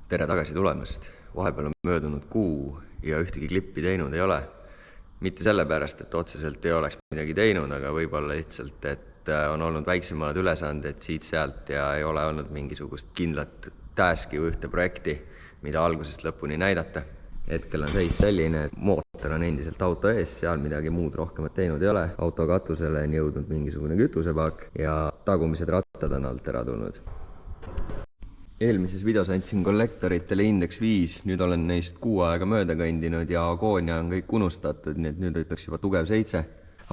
Tere tagasi tulemast. Vahepeal on möödunud kuu ja ühtegi klippi teinud ei ole. Mitte sellepärast, et otseselt ei oleks midagi teinud, aga võib-olla lihtsalt, et on olnud väiksemad ülesanded siit-sealt ja ei ole olnud mingisugust kindlat taski või ühte projekti, mida algusest lõpuni näidata. Hetkel on seis selline, et mootor on endiselt auto ees, seal midagi muud rohkemat teinud ei ole. Auto katusele on jõudnud mingisugune kütusepaak ja tagumised rattad on alt ära tulnud. Eelmises videos andsin kollektoritele Index 5, nüüd olen neist 6 aega mööda kõndinud ja agoonia on kõik unustatud, nii et nüüd ütleks juba tugev 7.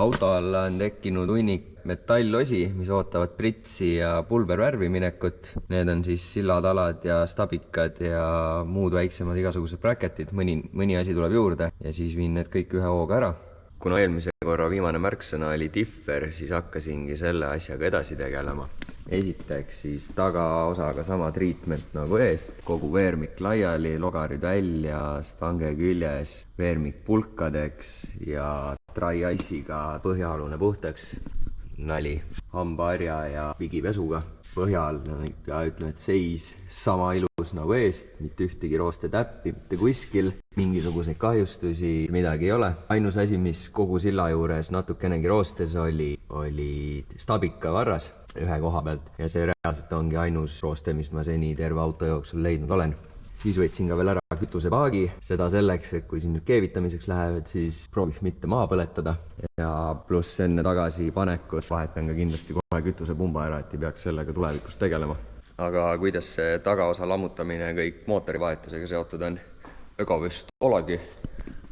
Auto alla on tekkinud hunnik metallosi, mis ootavad pritsi ja pulbervärvi minekut. Need on siis sillatalad ja stabikad ja muud väiksemad igasugused bracketid, mõni asi tuleb juurde ja siis viin need kõik ühe hooga ära. Kuna eelmise korra viimane märksõna oli differ, siis hakkasingi selle asjaga edasi tegelema. Esiteks siis tagaosaga sama treatment nagu eest, kogu veermik laiali, logarid välja, stange küljest, veermik pulkadeks ja dry ice'iga põhjaalune puhtaks. Nali, hambaharja ja pigipesuga. Põhjal ja ütleme, et seis sama ilus nagu eest, mitte ühtegi rooste täppi, mitte kuskil, mingisuguseid kahjustusi, midagi ei ole. Ainus asi, mis kogu silla juures natukenegi roostes oli stabika varras ühe koha pealt ja see reaalselt ongi ainus rooste, mis ma seni terve auto jooksul leidnud olen. Siis võtsin ka veel ära kütusepaagi, seda selleks, et kui siin nüüd keevitamiseks lähevad, siis prooviks mitte maha põletada ja pluss enne tagasi panekut vahetan ka kindlasti kohe kütusepumba ära, et ei peaks sellega tulevikus tegelema. Aga kuidas see tagaosa lammutamine kõik mootorivahetusega seotud on? Ega vist olegi.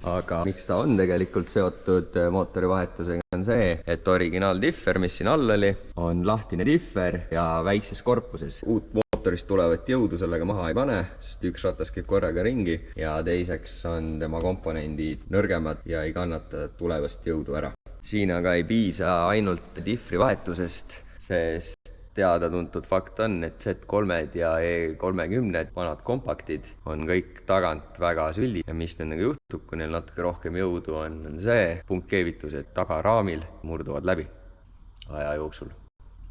Aga miks ta on tegelikult seotud mootorivahetusega on see, et originaal differ, mis siin all oli, on lahtine differ ja väikses korpuses. Uut mootorist tulevat jõudu sellega maha ei pane, sest üks ratas käib korraga ringi ja teiseks on tema komponendid nõrgemad ja ei kannata tulevast jõudu ära. Siin aga ei piisa ainult diffri vahetusest, sest teada-tuntud fakt on, et Z3 ja E30 vanad kompaktid on kõik tagant väga süldi ja mis nendega juhtub, kui neil natuke rohkem jõudu on see punktkeevitused tagaraamil murduvad läbi aja jooksul.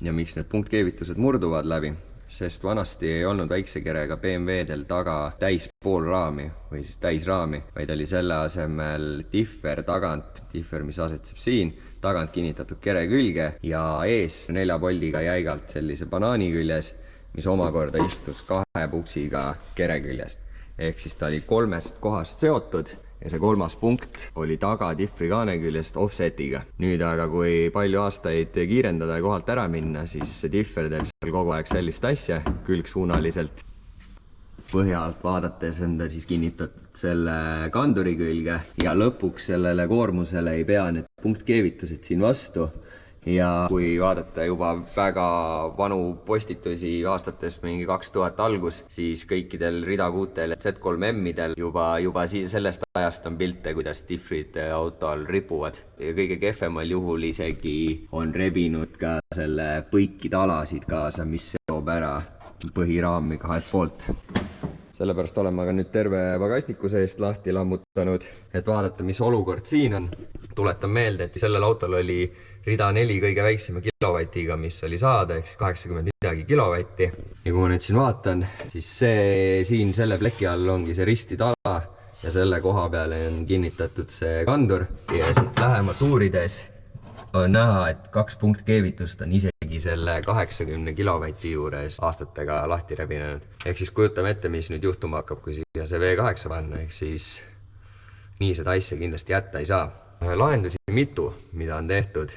Ja miks need punktkeevitused murduvad läbi? Sest vanasti ei olnud väikse kerega BMW-del taga täis poolraami või siis täisraami, vaid oli selle asemel differ tagant, differ, mis asetseb siin, tagant kinnitatud kere külge ja ees 4 poldiga jäigalt sellise banaani küljes, mis omakorda istus 2 puksiga kere küljest. Ehk siis ta oli 3 kohast seotud ja see 3. punkt oli taga diffri kaane küljest offsetiga. Nüüd aga kui palju aastaid kiirendada ja kohalt ära minna, siis see differ teeb seal kogu aeg sellist asja külgsuunaliselt. Põhjalt vaadates on ta siis kinnitatud selle kanduri külge ja lõpuks sellele koormusele ei pea need punktkeevitused siin vastu. Ja kui vaadata juba väga vanu postitusi aastates mingi 2000 algus, siis kõikidel ridakuutel ja Z3M-idel juba sellest ajast on pilte, kuidas diffrid autol ripuvad. Ja kõige kehvemal juhul isegi on rebinud ka selle põikide alasid kaasa, mis seob ära põhiraami 2 poolt. Sellepärast olen ma ka nüüd terve pagasniku seest lahti lammutanud, et vaadata, mis olukord siin on. Tuletan meelde, et sellel autol oli rida 4 kõige väiksema kilovatiga, mis oli saada, ehk 80 midagi kilovatti. Ja kui ma nüüd siin vaatan, siis siin selle pleki all ongi see ristitala ja selle koha peale on kinnitatud see kandur. Ja siit lähemalt uurides on näha, et 2 punktkeevitust on isegi selle 80 kilovati juures aastatega lahti rebinenud. Ehk siis kujutame ette, mis nüüd juhtuma hakkab, kui siia see V8 panna, ehk siis nii seda asja kindlasti jätta ei saa. Lahendusi mitu, mida on tehtud.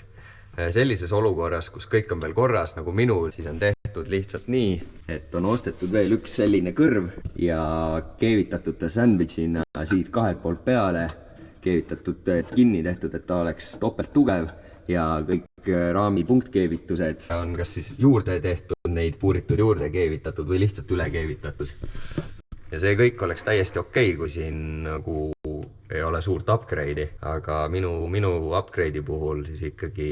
Sellises olukorras, kus kõik on veel korras, nagu minul, siis on tehtud lihtsalt nii, et on ostetud veel üks selline kõrv ja keevitatud ta sandwichina siit 2 poolt peale, keevitatud kinni tehtud, et ta oleks topelt tugev ja kõik raami punktkeevitused on kas siis juurde tehtud, neid puuritud juurde keevitatud või lihtsalt üle keevitatud. Ja see kõik oleks täiesti okei, kui siin nagu ei ole suurt upgrade'i, aga minu upgrade'i puhul siis ikkagi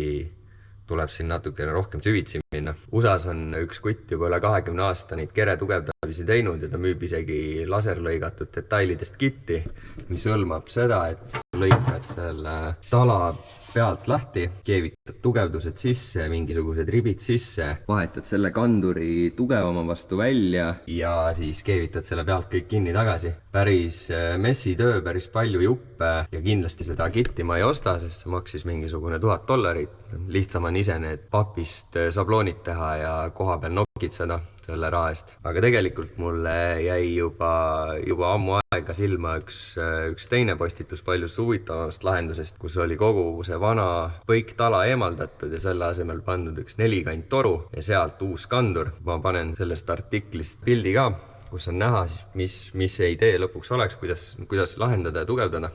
tuleb siin natukene rohkem süvitsi minna. USAs on üks kutt juba üle 20 aasta neid kere tugevdamisi teinud ja ta müüb isegi laserlõigatud detailidest kitti, mis hõlmab seda, et lõikad selle tala pealt lahti, keevitad tugevdused sisse, mingisugused ribid sisse, vahetad selle kanduri tugevama vastu välja ja siis keevitad selle pealt kõik kinni tagasi. Päris messitöö, päris palju juppe ja kindlasti seda kitti ma ei osta, sest see maksis mingisugune $1000. Lihtsam on ise need papist sabloonid teha ja koha peal nokitseda selle raha eest. Aga tegelikult mulle jäi juba ammu aega silma üks teine postitus paljust huvitavamast lahendusest, kus oli kogu see vana põiktala eemaldatud ja selle asemel pandud üks nelikanttoru ja sealt uus kandur. Ma panen sellest artiklist pildi ka, kus on näha siis, mis see idee lõpuks oleks, kuidas lahendada ja tugevdada.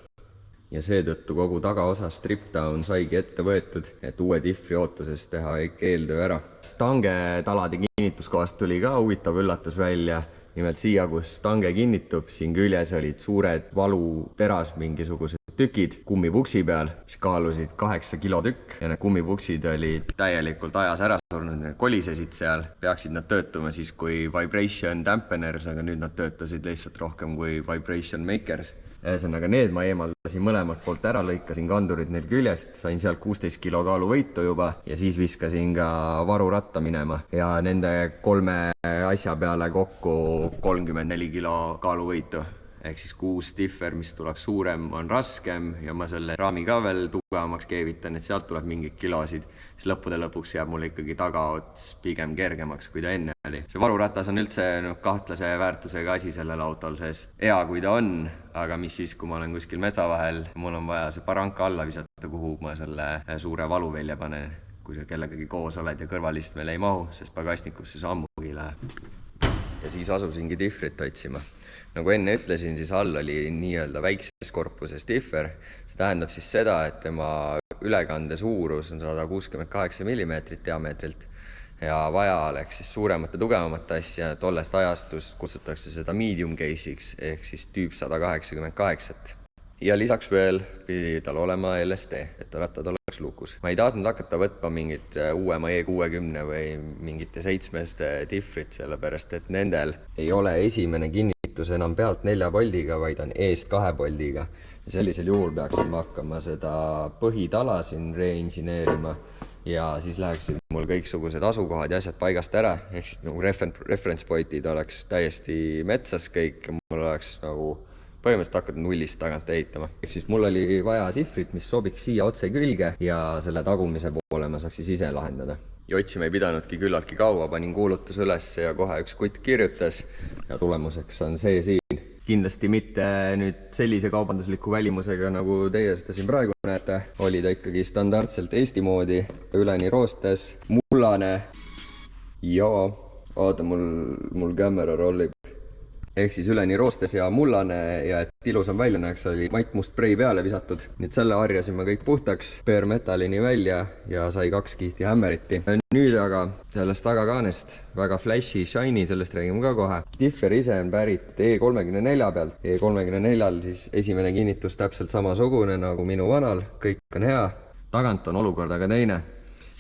Ja seetõttu kogu tagaosa strip-down saigi ette võetud, et uue diffri ootuses teha kõik eeltöö ära. Stange talade kinnituskohast tuli ka huvitav üllatus välja. Nimelt siia, kus stange kinnitub, siin küljes olid suured valuteras mingisugused tükid kummipuksi peal, mis kaalusid 8 kilo tükk ja need kummipuksid olid täielikult ajas ära surnud, need kolisesid seal. Peaksid nad töötama siis kui vibration dampeners, aga nüüd nad töötasid lihtsalt rohkem kui vibration makers. Ühesõnaga need ma eemaldasin mõlemalt poolt ära, lõikasin kandurid neil küljest, sain sealt 16 kilo kaalu võitu juba ja siis viskasin ka varuratta minema ja nende 3 asja peale kokku 34 kilo kaalu võitu. Ehk siis 6 stiffer, mis tuleks suurem, on raskem ja ma selle raami ka veel tugevamaks keevitan, et sealt tuleb mingid kilosid. Siis lõppude lõpuks jääb mul ikkagi tagaots pigem kergemaks, kui ta enne oli. See varuratas on üldse kahtlase väärtusega asi sellel autol, sest hea kui ta on, aga mis siis, kui ma olen kuskil metsa vahel, mul on vaja see paranka alla visata, kuhu ma selle suure valu välja panen, kui sa kellegagi koos oled ja kõrvalistmele ei mahu, sest pagasnikusse see ammugi läheb. Ja siis asusingi diffrit otsima. Nagu enne ütlesin, siis all oli nii-öelda väikses korpuses differ. See tähendab siis seda, et tema ülekande suurus on 168 mm diameetrilt ja vaja oleks siis suuremat ja tugevamat asja. Tollest ajastust kutsutakse seda medium case'iks ehk siis tüüp 188. Ja lisaks veel pidi tal olema LSD, et rattad oleks lukus. Ma ei tahtnud hakata võtma mingit uuema E60 või mingite 7 diffrit, sellepärast et nendel ei ole esimene kinnitus enam pealt 4 boldiga, vaid on eest 2 boldiga. Ja sellisel juhul peaksin ma hakkama seda põhitala siin reinžineerima ja siis läheksid mul kõiksugused asukohad ja asjad paigast ära, ehk siis nagu reference pointid oleks täiesti metsas kõik ja mul oleks nagu põhimõtteliselt hakkad nullist tagant ehitama. Ehk siis mul oli vaja diffrit, mis sobiks siia otse külge ja selle tagumise poole ma saaks siis ise lahendada. Ja otsima ei pidanudki küllaltki kaua, panin kuulutus üles ja kohe üks kutt kirjutas ja tulemuseks on see siin. Kindlasti mitte nüüd sellise kaubandusliku välimusega, nagu teie seda siin praegu näete. Oli ta ikkagi standardselt Eesti moodi, üleni roostes, mullane ja vaata mul kaamera rollib. Ehk siis üleni roostes ja mullane ja et ilusam välja näeks, oli maitmust prei peale visatud. Nüüd selle harjasime kõik puhtaks, bare metallini välja ja sai 2 kihti hämmeriti. Nüüd aga sellest tagakaanest väga flashy, shiny, sellest räägime ka kohe. Differ ise on pärit E34 pealt. E34 siis esimene kinnitus täpselt samasugune nagu minu vanal, kõik on hea. Tagant on olukord aga teine.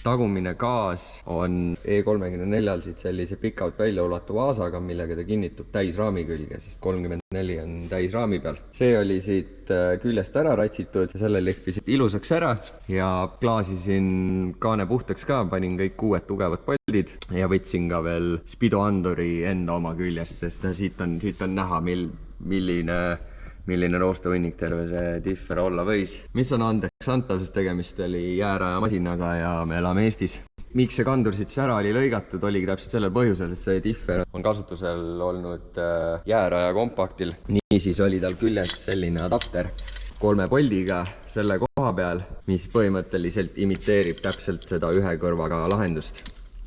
Tagumine gaas on E34 siit sellise pikalt välja ulatuva aasaga, millega ta kinnitub täisraami külge, sest 34 on täisraami peal. See oli siit küljest ära ratsitud ja selle lihvisin ilusaks ära ja klaasisin kaane puhtaks ka, panin kõik uued tugevad poldid ja võtsin ka veel spidoanduri enda oma küljest, sest siit on näha, milline roostevõnnik terve see differ olla võis. Mis on andeks antav, sest tegemist oli jääraja masinaga ja me elame Eestis. Miks see kandur siit ära oli lõigatud, oligi täpselt sellel põhjusel, et see differ on kasutusel olnud jääraja kompaktil. Niisiis oli tal küljes selline adapter 3 boldiga selle koha peal, mis põhimõtteliselt imiteerib täpselt seda ühe kõrvaga lahendust.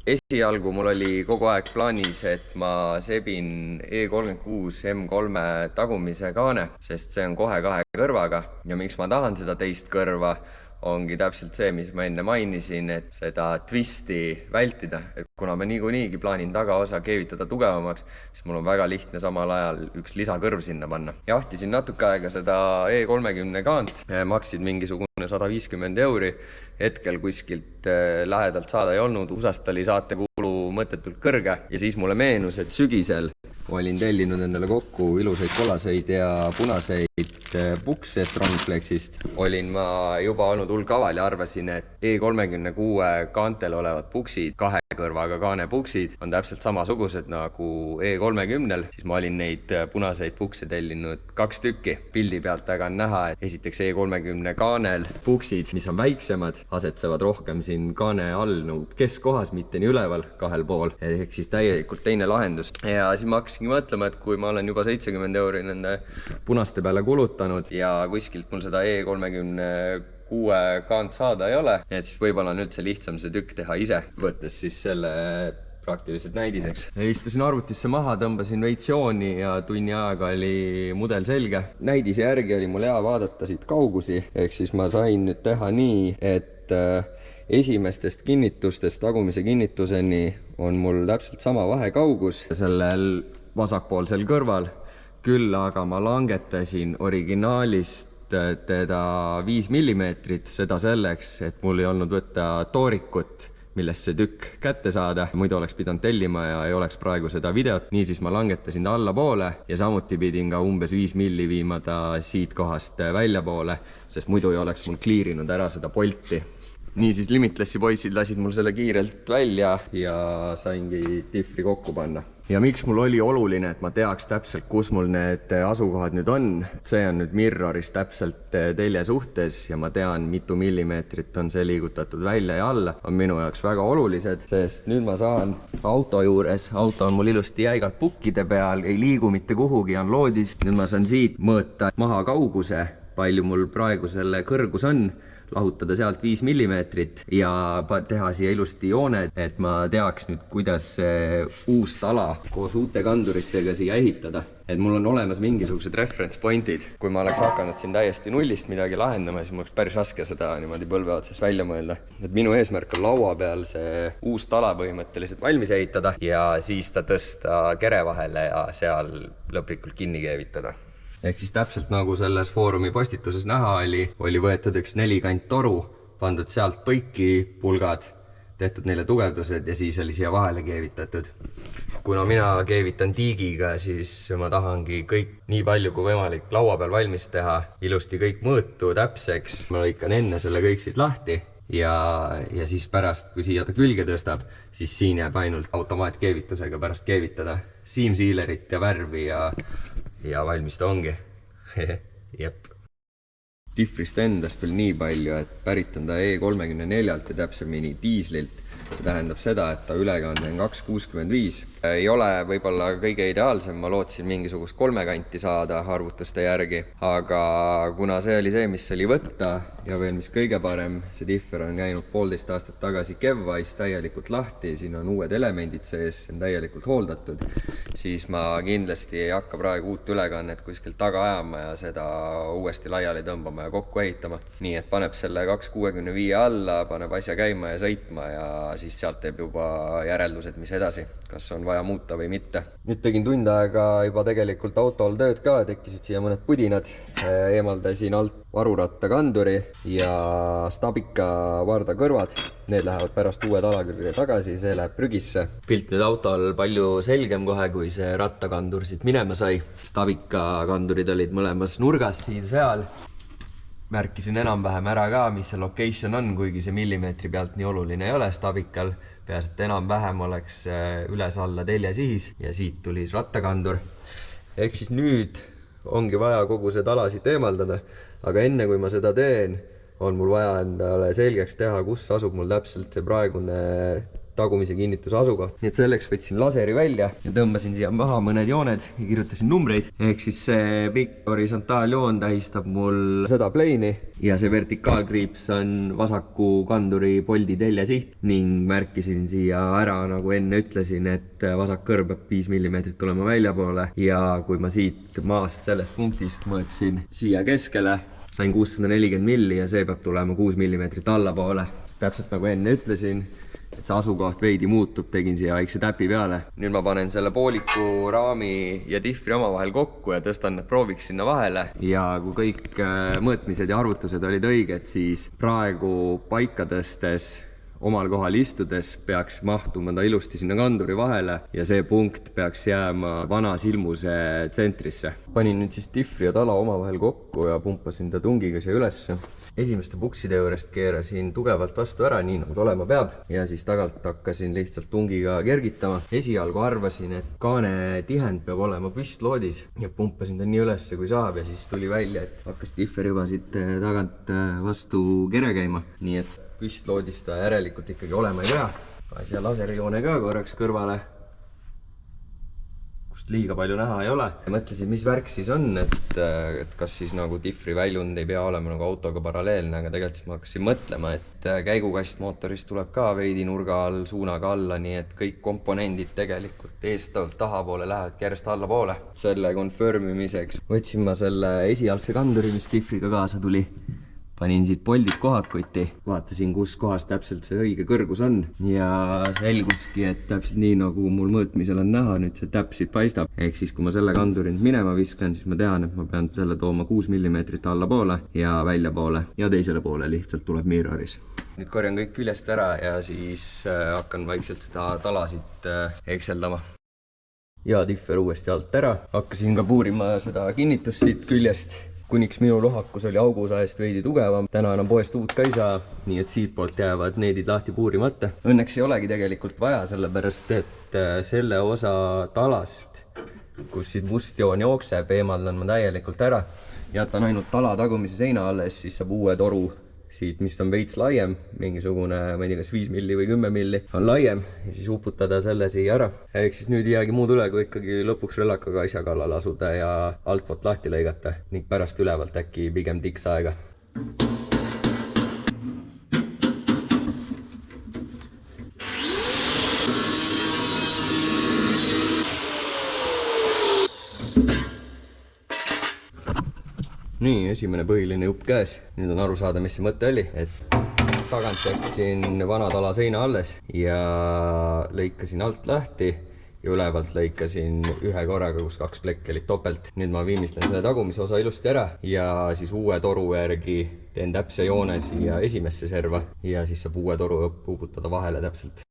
Esialgu mul oli kogu aeg plaanis, et ma sebin E36 M3 tagumise kaane, sest see on kohe 2 kõrvaga ja miks ma tahan seda teist kõrva, ongi täpselt see, mis ma enne mainisin, et seda twisti vältida. Et kuna ma niikuinii plaanin tagaosa keevitada tugevamaks, siis mul on väga lihtne samal ajal üks lisakõrv sinna panna. Jahtisin natuke aega seda E30 kaant, maksid mingisugune 150 euri, hetkel kuskilt lähedalt saada ei olnud, USA-st oli saatekulu mõttetult kõrge ja siis mulle meenus, et sügisel olin tellinud endale kokku ilusaid kollaseid ja punaseid pukse Strongflexist. Olin ma juba olnud hull kaval ja arvasin, et E36 kaantel olevad puksid, 2 kõrvaga kaanepuksid on täpselt samasugused nagu E30-l, siis ma olin neid punaseid pukse tellinud 2 tükki. Pildi pealt väga on näha, et esiteks E30 kaanel puksid, mis on väiksemad, asetsevad rohkem siin kaane all keskkohas, mitte nii üleval 2 pool, ehk siis täielikult teine lahendus. Ja siis ma hakkasingi mõtlema, et kui ma olen juba 70 euri nende punaste peale kulutanud ja kuskilt mul seda E36 kaant saada ei ole, et siis võib-olla on üldse lihtsam see tükk teha ise, võttes siis selle praktiliselt näidiseks. Istusin arvutisse maha, tõmbasin veits jooni ja tunni ajaga oli mudel selge. Näidise järgi oli mul hea vaadata siit kaugusi, ehk siis ma sain nüüd teha nii, et esimestest kinnitustest tagumise kinnituseni on mul täpselt sama vahekaugus sellel vasakpoolsel kõrval, küll aga ma langetasin originaalist teda 5 millimeetrit, seda selleks, et mul ei olnud võtta toorikut, millest see tükk kätte saada, muidu oleks pidanud tellima ja ei oleks praegu seda videot. Niisiis ma langetasin ta allapoole ja samuti pidin ka umbes 5 milli viima ta siit kohast väljapoole, sest muidu ei oleks mul kliirinud ära seda polti. Niisiis Limitlessi poisid lasid mul selle kiirelt välja ja saingi diffri kokku panna. Ja miks mul oli oluline, et ma teaks täpselt, kus mul need asukohad nüüd on. See on nüüd mirroris täpselt telje suhtes ja ma tean, mitu millimeetrit on see liigutatud välja ja alla. On minu jaoks väga olulised, sest nüüd ma saan auto juures, auto on mul ilusti jäigalt pukkide peal, ei liigu mitte kuhugi, on loodis. Nüüd ma saan siit mõõta maha kauguse, palju mul praegu selle kõrgus on, lahutada sealt 5 millimeetrit ja teha siia ilusti jooned, et ma teaks nüüd, kuidas see uus tala koos uute kanduritega siia ehitada. Et mul on olemas mingisugused reference pointid. Kui ma oleks hakanud siin täiesti nullist midagi lahendama, siis mul oleks päris raske seda niimoodi põlve otsas välja mõelda. Et minu eesmärk on laua peal see uus tala põhimõtteliselt valmis ehitada ja siis ta tõsta kere vahele ja seal lõplikult kinni keevitada. Ehk siis täpselt nagu selles foorumi postituses näha oli võetud üks 4-kant toru, pandud sealt põiki pulgad, tehtud neile tugevdused ja siis oli siia vahele keevitatud. Kuna mina keevitan tiigiga, siis ma tahangi kõik nii palju kui võimalik laua peal valmis teha, ilusti kõik mõõtu täpseks. Ma lõikan enne selle kõik siit lahti ja siis pärast, kui siia ta külge tõstab, siis siin jääb ainult automaatkeevitusega pärast keevitada siimsiilerit ja värvi ja valmis ta ongi. Jep. Diffrist endast veel nii palju, et pärit on ta E34-lt ja täpsemini diislilt. See tähendab seda, et ta ülekanne on 265. Ei ole võib-olla kõige ideaalsem, ma lootsin mingisugust 3 kanti saada arvutuste järgi, aga kuna see oli see, mis oli võtta ja veel mis kõige parem, see differ on käinud 1,5 aastat tagasi Kevvais täielikult lahti, siin on uued elemendid sees, see on täielikult hooldatud, siis ma kindlasti ei hakka praegu uut ülekannet kuskilt taga ajama ja seda uuesti laiali tõmbama ja kokku ehitama. Nii et paneb selle 265 alla, paneb asja käima ja sõitma ja siis sealt teeb juba järeldused, mis edasi, kas on vaja muuta või mitte. Nüüd tegin tund aega juba tegelikult autol tööd ka, tekkisid siia mõned pudinad, eemaldasin alt varuratta kanduri ja Stabika varda kõrvad. Need lähevad pärast uue tala külge tagasi, see läheb prügisse. Pilt nüüd autol palju selgem kohe, kui see rattakandur siit minema sai. Stabika kandurid olid mõlemas nurgas siin-seal. Märkisin enam-vähem ära ka, mis see location on, kuigi see millimeetri pealt nii oluline ei ole Stabikal. Peas, et enam-vähem oleks üles-alla telje sihis ja siit tuli rattakandur. Ehk siis nüüd ongi vaja kogu see tala siit eemaldada, aga enne kui ma seda teen, on mul vaja endale selgeks teha, kus asub mul täpselt see praegune tagumise kinnituse asukoht. Nii et selleks võtsin laseri välja ja tõmbasin siia maha mõned jooned ja kirjutasin numbreid. Ehk siis see pikk horisontaaljoon tähistab mul seda pleini ja see vertikaalkriips on vasaku kanduri poldi telje siht ning märkisin siia ära, nagu enne ütlesin, et vasak kõrv peab 5 millimeetrit tulema väljapoole ja kui ma siit maast sellest punktist mõõtsin siia keskele, sain 640 milli ja see peab tulema 6 millimeetrit allapoole. Täpselt nagu enne ütlesin, et see asukoht veidi muutub, tegin siia väikse täpi peale. Nüüd ma panen selle pooliku raami ja diffri omavahel kokku ja tõstan need prooviks sinna vahele. Ja kui kõik mõõtmised ja arvutused olid õiged, siis praegu paika tõstes, omal kohal istudes peaks mahtuma ta ilusti sinna kanduri vahele ja see punkt peaks jääma vana silmuse tsentrisse. Panin nüüd siis diffri ja tala omavahel kokku ja pumpasin ta tungiga siia ülesse. Esimeste pukside juurest keerasin tugevalt vastu ära, nii nagu ta olema peab, ja siis tagant hakkasin lihtsalt tungiga kergitama. Esialgu arvasin, et kaane tihend peab olema püstloodis ja pumpasin ta nii ülesse kui saab ja siis tuli välja, et hakkas differ juba siit tagant vastu kere käima. Nii et püstloodis ta järelikult ikkagi olema ei pea. Asja laserjoone ka korraks kõrvale, kust liiga palju näha ei ole. Mõtlesin, mis värk siis on, et kas siis nagu diffri väljund ei pea olema nagu autoga paralleelne, aga tegelikult siis ma hakkasin mõtlema, et käigukast mootorist tuleb ka veidi nurga all, suunaga alla, nii et kõik komponendid tegelikult eestpoolt tahapoole lähevad järjest allapoole. Selle konfirmimiseks võtsin ma selle esialgse kanduri, mis diffriga kaasa tuli. Panin siit poldid kohakuti, vaatasin, kus kohas täpselt see õige kõrgus on ja selguski, et täpselt nii nagu mul mõõtmisel on näha, nüüd see täpp siit paistab. Ehk siis, kui ma selle kanduri nüüd minema viskan, siis ma tean, et ma pean selle tooma 6 mm allapoole ja väljapoole ja teisele poole lihtsalt tuleb mirroris. Nüüd korjan kõik küljest ära ja siis hakkan vaikselt seda talasid ekseldama. Ja differ uuesti alt ära. Hakkasin ka puurima seda kinnitust siit küljest. Kuniks minu lohakus oli augusaest veidi tugevam. Täna enam poest uut ka ei saa, nii et siit poolt jäävad needid lahti puurimata. Õnneks ei olegi tegelikult vaja, sellepärast et selle osa talast, kus siit must joon jookseb, eemaldan ma täielikult ära. Jätan ainult tala tagumise seina alles, siis saab uue toru siit, mis on veits laiem, mingisugune, ma ei tea, kas 5 milli või 10 milli on laiem ja siis uputada selle siia ära. Ehk siis nüüd ei jäägi muud üle, kui ikkagi lõpuks rõllakaga asja kallal asuda ja altpoolt lahti lõigata ning pärast ülevalt äkki pigem tiks aega. Nii, esimene põhiline jupp käes. Nüüd on aru saada, mis see mõte oli, et tagant jätsin vana tala seina alles ja lõikasin alt lahti ja ülevalt lõikasin ühe korraga, kus 2 plekki olid topelt. Nüüd ma viimistlen selle tagumise osa ilusti ära ja siis uue toru järgi teen täpse joone siia esimesse serva ja siis saab uue toru uputada vahele täpselt.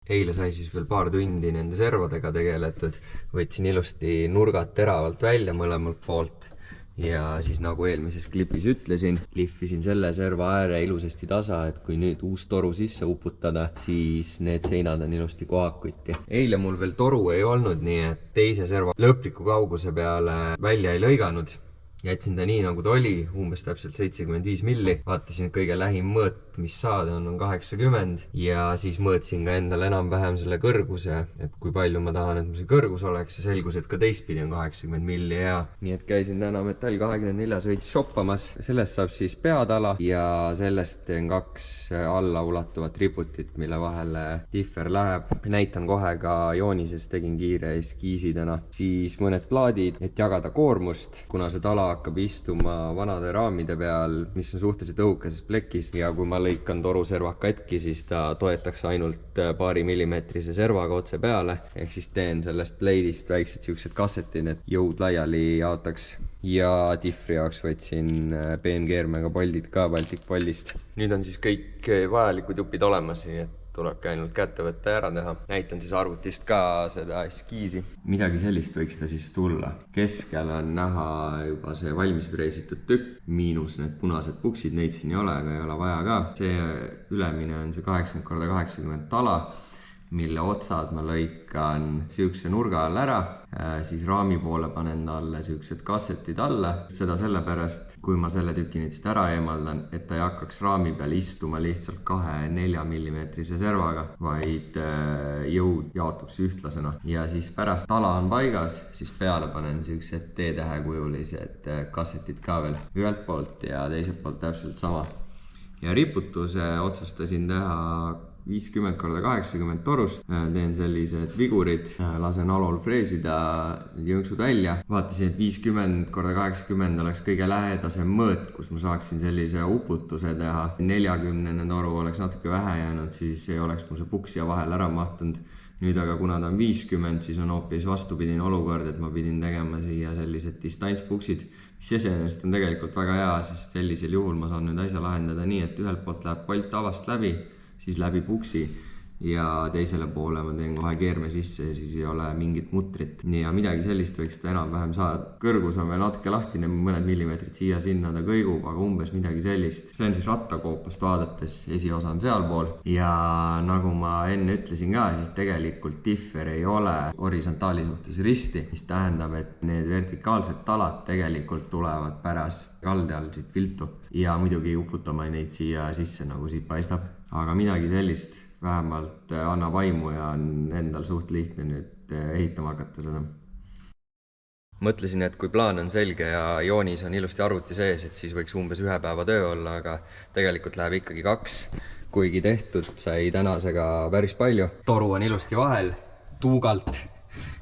Eile sai siis veel paar tundi nende servadega tegeletud. Võtsin ilusti nurgad teravalt välja mõlemalt poolt. Ja siis nagu eelmises klipis ütlesin, lihvisin selle serva ääre ilusasti tasa, et kui nüüd uus toru sisse uputada, siis need seinad on ilusti kohakuti. Eile mul veel toru ei olnud, nii et teise serva lõpliku kauguse peale välja ei lõiganud. Jätsin ta nii nagu ta oli, umbes täpselt 75 milli. Vaatasin, et kõige lähim mõõt, mis saada on 80 ja siis mõõtsin ka endale enam-vähem selle kõrguse, et kui palju ma tahan, et mul see kõrgus oleks ja selgus, et ka teistpidi on 80 milli ja nii et käisin täna Metall 24 veits shoppamas. Sellest saab siis peatala ja sellest teen 2 alla ulatuvat riputit, mille vahele differ läheb. Näitan kohe ka joonises, tegin kiire eskiisi täna. Siis mõned plaadid, et jagada koormust, kuna see tala hakkab istuma vanade raamide peal, mis on suhteliselt õhukeses plekis ja kui ma lõikan toru servak katki, siis ta toetaks ainult paari millimeetrise servaga otse peale. Ehk siis teen sellest pleidist väiksed siuksed kassetid, et jõud laiali jaotaks. Ja diffri jaoks võtsin PNG-ermega poldid ka Baltic Pollist. Nüüd on siis kõik vajalikud jupid olemas, nii et tulebki ainult kätte võtta ja ära teha. Näitan siis arvutist ka seda eskiisi. Midagi sellist võiks ta siis tulla. Keskel on näha juba see valmis preesitud tükk, miinus need punased puksid, neid siin ei ole, aga ei ole vaja ka. See ülemine on see 80x80 tala, mille otsad ma lõikan siukse nurga all ära, siis raami poole panen talle siuksed kassetid alla. Seda sellepärast, kui ma selle tüki nüüd ära eemaldan, et ta ei hakkaks raami peal istuma lihtsalt 2-4 millimeetrise servaga, vaid jõud jaotuks ühtlasena. Ja siis pärast tala on paigas, siis peale panen siuksed T-tähekujulised kassetid ka veel ühelt poolt ja teiselt poolt täpselt sama. Ja riputuse otsustasin teha 50x80 torust, teen sellised vigurid, lasen alol freesida jõnksud välja. Vaatasin, et 50x80 oleks kõige lähedasem mõõt, kus ma saaksin sellise uputuse teha. 40 toru oleks natuke vähe jäänud, siis ei oleks mul see puks siia vahel ära mahtunud. Nüüd aga kuna ta on 50, siis on hoopis vastupidine olukord, et ma pidin tegema siia sellised distantspuksid, mis iseenesest on tegelikult väga hea, sest sellisel juhul ma saan nüüd asja lahendada nii, et ühelt poolt läheb bolt tavast läbi, siis läbi puksi ja teisele poole ma teen kohe keerme sisse ja siis ei ole mingit mutrit. Ja midagi sellist võiks ta enam-vähem saada. Kõrgus on veel natuke lahtine, mõned millimeetrid siia-sinna ta kõigub, aga umbes midagi sellist. See on siis rattakoopast vaadates, esiosa on sealpool. Ja nagu ma enne ütlesin ka, siis tegelikult differ ei ole horisontaali suhtes risti, mis tähendab, et need vertikaalsed talad tegelikult tulevad pärast kalde all siit viltu. Ja muidugi uputama neid siia sisse, nagu siit paistab. Aga midagi sellist vähemalt annab aimu ja on endal suht lihtne nüüd ehitama hakata seda. Mõtlesin, et kui plaan on selge ja joonis on ilusti arvuti sees, et siis võiks umbes 1 päeva töö olla, aga tegelikult läheb ikkagi 2, kuigi tehtud sai tänasega päris palju. Toru on ilusti vahel, tuugalt.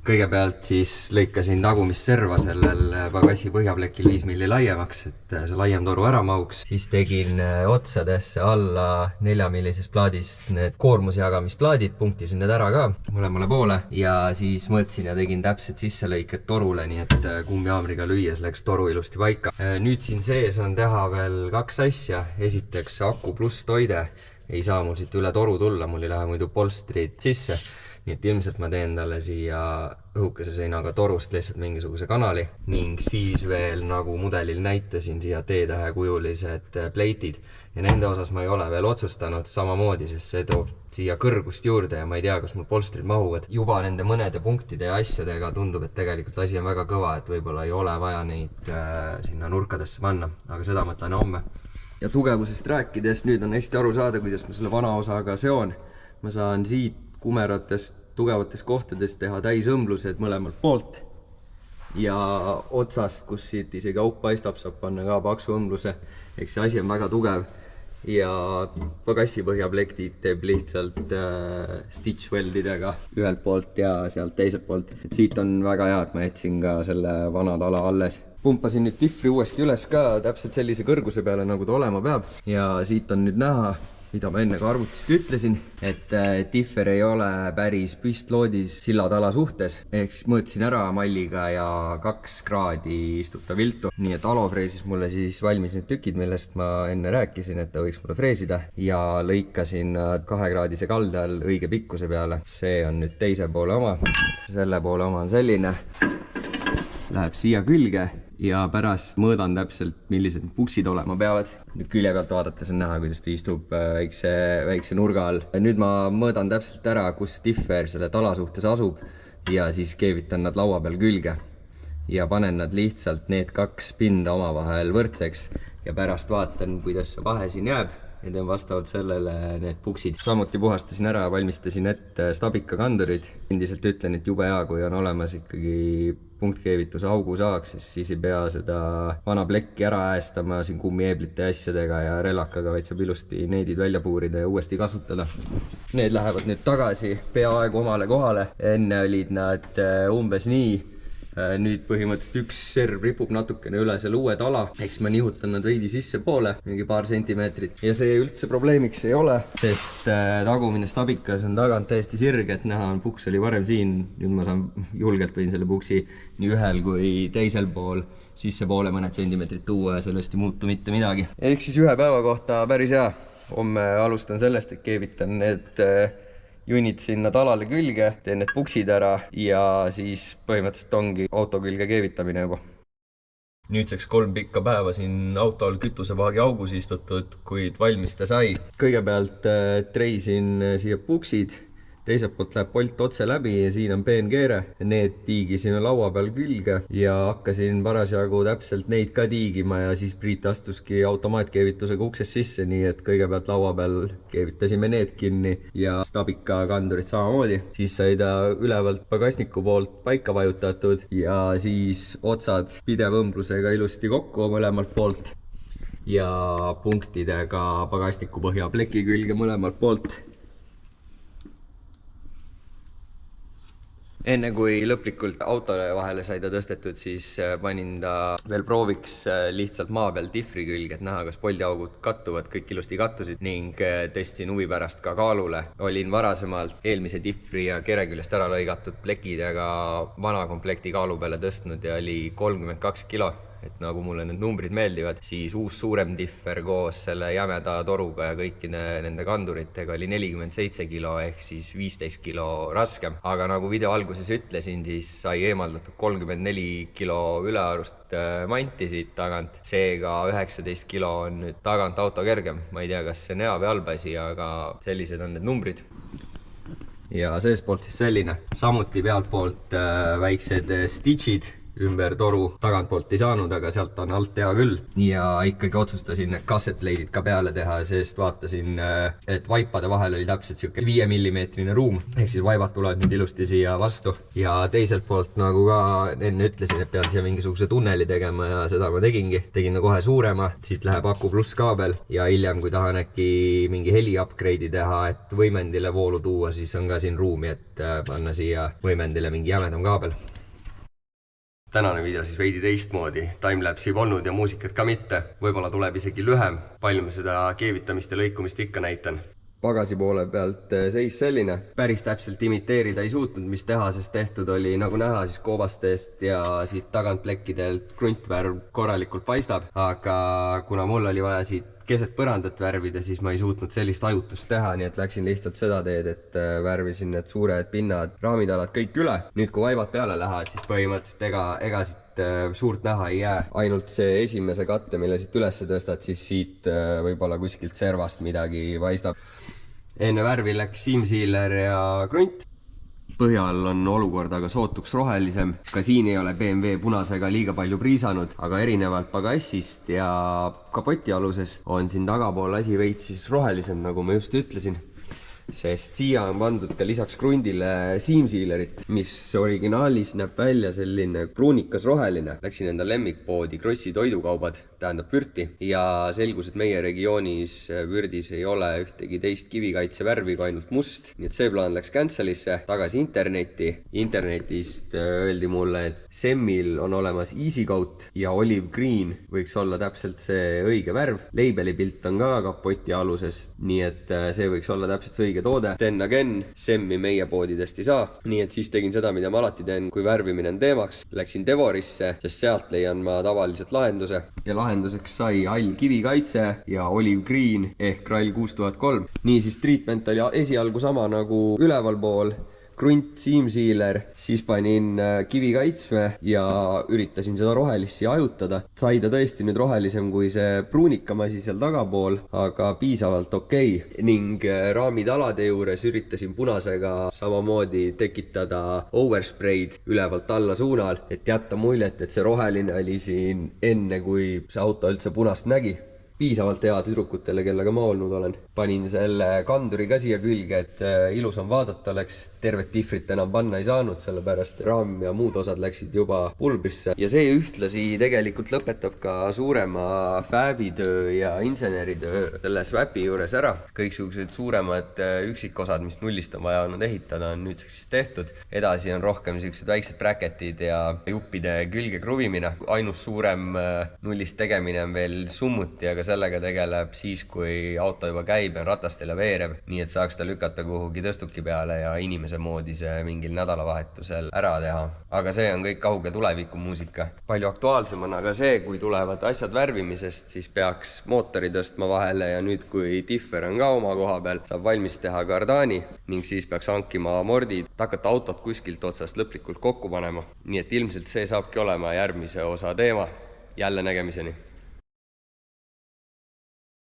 Kõigepealt siis lõikasin tagumist serva sellel pagassi põhjaplekil 5 milli laiemaks, et see laiem toru ära mahuks. Siis tegin otsadesse alla 4 millisest plaadist need koormusjagamisplaadid, punktisin need ära ka mõlemale poole ja siis mõõtsin ja tegin täpselt sisselõiked torule, nii et kummihaamriga lüües läks toru ilusti paika. Nüüd siin sees on teha veel 2 asja. Esiteks aku pluss toide. Ei saa mul siit üle toru tulla, mul ei lähe muidu polstrid sisse. Nii et ilmselt ma teen talle siia õhukese seinaga torust lihtsalt mingisuguse kanali ning siis veel nagu mudelil näitasin siia T-tähe kujulised pleitid ja nende osas ma ei ole veel otsustanud samamoodi, sest see toob siia kõrgust juurde ja ma ei tea, kas mul polstrid mahuvad. Juba nende mõnede punktide ja asjadega tundub, et tegelikult asi on väga kõva, et võib-olla ei ole vaja neid sinna nurkadesse panna, aga seda mõtlen homme. Ja tugevusest rääkides, nüüd on hästi aru saada, kuidas ma selle vana osaga seon. Ma saan siit kumeratest tugevatest kohtadest teha täisõmblused mõlemalt poolt ja otsast, kus siit isegi auk paistab, saab panna ka paksu õmbluse. Eks see asi on väga tugev ja pagassi põhjaplektid teeb lihtsalt stitch weldidega ühelt poolt ja sealt teiselt poolt. Et siit on väga hea, et ma jätsin ka selle vana tala alles. Pumpasin nüüd diffri uuesti üles ka täpselt sellise kõrguse peale, nagu ta olema peab ja siit on nüüd näha, mida ma enne ka arvutist ütlesin, et differ ei ole päris püstloodis sillatala suhtes, ehk siis mõõtsin ära malliga ja 2 kraadi istub ta viltu. Nii et Alo freesis mulle siis valmis need tükid, millest ma enne rääkisin, et ta võiks mulle freesida ja lõikasin 2-kraadise kalde all õige pikkuse peale. See on nüüd teise poole oma, selle poole oma on selline, läheb siia külge ja pärast mõõdan täpselt, millised puksid olema peavad. Nüüd külje pealt vaadates on näha, kuidas ta istub väikse nurga all. Nüüd ma mõõdan täpselt ära, kus differ selle tala suhtes asub ja siis keevitan nad laua peal külge ja panen nad lihtsalt need 2 pinda omavahel võrdseks ja pärast vaatan, kuidas see vahe siin jääb ja teen vastavalt sellele need puksid. Samuti puhastasin ära ja valmistasin ette stabika kandurid. Endiselt ütlen, et jube hea, kui on olemas ikkagi punktkeevituse augu saaks, siis ei pea seda vana plekki ära äästama siin kummieeblite asjadega ja relakaga, vaid saab ilusti needid välja puurida ja uuesti kasutada. Need lähevad nüüd tagasi peaaegu omale kohale. Enne olid nad umbes nii. Nüüd põhimõtteliselt üks serv ripub natukene üle selle uue tala, eks ma nihutan nad veidi sisse poole, mingi paar sentimeetrit ja see üldse probleemiks ei ole, sest tagumine stabikas on tagant täiesti sirge, et näha on, puks oli varem siin, nüüd ma saan julgelt võin selle puksi nii ühel kui teisel pool sisse poole mõned sentimeetrit tuua ja sellest ei muutu mitte midagi. Ehk siis 1 päeva kohta päris hea. Homme alustan sellest, et keevitan need junid sinna talale külge, teen need puksid ära ja siis põhimõtteliselt ongi auto külge keevitamine juba. Nüüdseks 3 pikka päeva siin autol kütusepaagi augus istutud, kuid valmis ta sai. Kõigepealt treisin siia puksid, teiselt poolt läheb bolt otse läbi ja siin on peenkeere. Need tiigisin laua peal külge ja hakkasin parasjagu täpselt neid ka tiigima ja siis Priit astuski automaatkeevitusega uksest sisse, nii et kõigepealt laua peal keevitasime need kinni ja stabika kandurid samamoodi. Siis sai ta ülevalt pagasniku poolt paika vajutatud ja siis otsad pidevõmblusega ilusti kokku mõlemalt poolt ja punktidega pagasniku põhja pleki külge mõlemalt poolt. enne kui lõplikult autole vahele sai ta tõstetud, siis panin ta veel prooviks lihtsalt maa peal diffri külge, et näha, kas poldiaugud kattuvad, kõik ilusti kattusid ning tõstsin huvi pärast ka kaalule. Olin varasemalt eelmise diffri ja kere küljest ära lõigatud plekidega vana komplekti kaalu peale tõstnud ja oli 32 kilo. Et nagu mulle need numbrid meeldivad, siis uus suurem differ koos selle jämeda toruga ja kõikide nende kanduritega oli 47 kilo ehk siis 15 kilo raskem. Aga nagu video alguses ütlesin, siis sai eemaldatud 34 kilo ülearust manti siit tagant. Seega 19 kilo on nüüd tagant auto kergem. Ma ei tea, kas see on hea või halb asi, aga sellised on need numbrid. Ja seespoolt siis selline. Samuti pealtpoolt väiksed stitchid ümber toru, tagantpoolt ei saanud, aga sealt on alt hea küll. Ja ikkagi otsustasin need kassetleidid ka peale teha, sest vaatasin, et vaipade vahel oli täpselt siuke 5 mm ruum, ehk siis vaibad tulevad nüüd ilusti siia vastu. Ja teiselt poolt, nagu ka enne ütlesin, et pean siia mingisuguse tunneli tegema ja seda ma tegingi. Tegin kohe suurema, siit läheb aku pluss kaabel ja hiljem, kui tahan äkki mingi heli upgrade'i teha, et võimendile voolu tuua, siis on ka siin ruumi, et panna siia võimendile mingi jämedam kaabel. Tänane video siis veidi teistmoodi, timelapse'i polnud ja muusikat ka mitte. Võib-olla tuleb isegi lühem, palju me seda keevitamist ja lõikumist ikka näitan. Pagasi poole pealt seis selline. Päris täpselt imiteerida ei suutnud, mis tehasest tehtud oli, nagu näha siis koobastest ja siit tagant plekkidelt kruntvärv korralikult paistab. Aga kuna mul oli vaja siit keset põrandat värvida, siis ma ei suutnud sellist ajutust teha, nii et läksin lihtsalt seda teed, et värvisin need suured pinnad, raamitalad kõik üle. Nüüd kui vaibad peale lähevad, siis põhimõtteliselt ega siit suurt näha ei jää. Ainult see esimese katte, mille siit üles tõstad, siis siit võib-olla kuskilt servast midagi paistab. Enne värvi läks seamsealer ja krunt. Põhjal on olukord aga sootuks rohelisem. Ka siin ei ole BMW punasega liiga palju priisanud, aga erinevalt pagassist ja kapotialusest on siin tagapool asi veits siis rohelisem, nagu ma just ütlesin. Sest siia on pandud ka lisaks krundile seamsealerit, mis originaalis näeb välja selline pruunikas roheline. Läksin enda lemmikpoodi Krossi toidukaubad, tähendab Vürti, ja selgus, et meie regioonis Vürdis ei ole ühtegi teist kivikaitsevärvi kui ainult must. Nii et see plaan läks cancelisse, tagasi internetti. Internetist öeldi mulle, et Semmil on olemas Easy Coat ja Olive Green võiks olla täpselt see õige värv. Labeli pilt on ka kapoti alusest, nii et see võiks olla täpselt see õige toode. Then again, Semmi meie poodidest ei saa. Nii et siis tegin seda, mida ma alati teen, kui värvimine on teemaks. Läksin Devorisse, sest sealt leian ma tavaliselt lahenduse. Ja lahenduseks sai hall kivikaitse ja Olive Green ehk Krall 6003. Niisiis treatment oli esialgu sama nagu ülevalpool. Krunt, seamsealer, siis panin kivikaitsme ja üritasin seda rohelist siia ajutada. Sai ta tõesti nüüd rohelisem kui see pruunikam asi seal tagapool, aga piisavalt okei. Ning raamitalade juures üritasin punasega samamoodi tekitada overspray'd ülevalt alla suunal, et jätta muljet, et see roheline oli siin enne, kui see auto üldse punast nägi. Piisavalt hea tüdrukutele, kellega ma olnud olen. Panin selle kanduri ka siia külge, et ilus on vaadata oleks. Tervet diffrit enam panna ei saanud, sellepärast raam ja muud osad läksid juba pulbrisse. Ja see ühtlasi tegelikult lõpetab ka suurema fäbitöö ja inseneritöö selle swapi juures ära. Kõiksugused suuremad üksikosad, mis nullist on vaja olnud ehitada, on nüüdseks siis tehtud. Edasi on rohkem sellised väiksed bracketid ja juppide külge kruvimine. Ainus suurem nullist tegemine on veel summuti, aga sellega tegeleb siis, kui auto juba käib ja ratastel ja veerev, nii et saaks ta lükata kuhugi tõstuki peale ja inimese moodi see mingil nädalavahetusel ära teha. Aga see on kõik kauge tuleviku muusika. Palju aktuaalsem on aga see, kui tulevad asjad värvimisest, siis peaks mootori tõstma vahele ja nüüd, kui differ on ka oma koha peal, saab valmis teha kardaani ning siis peaks hankima mordid, hakata autot kuskilt otsast lõplikult kokku panema. Nii et ilmselt see saabki olema järgmise osa teema. Jälle nägemiseni!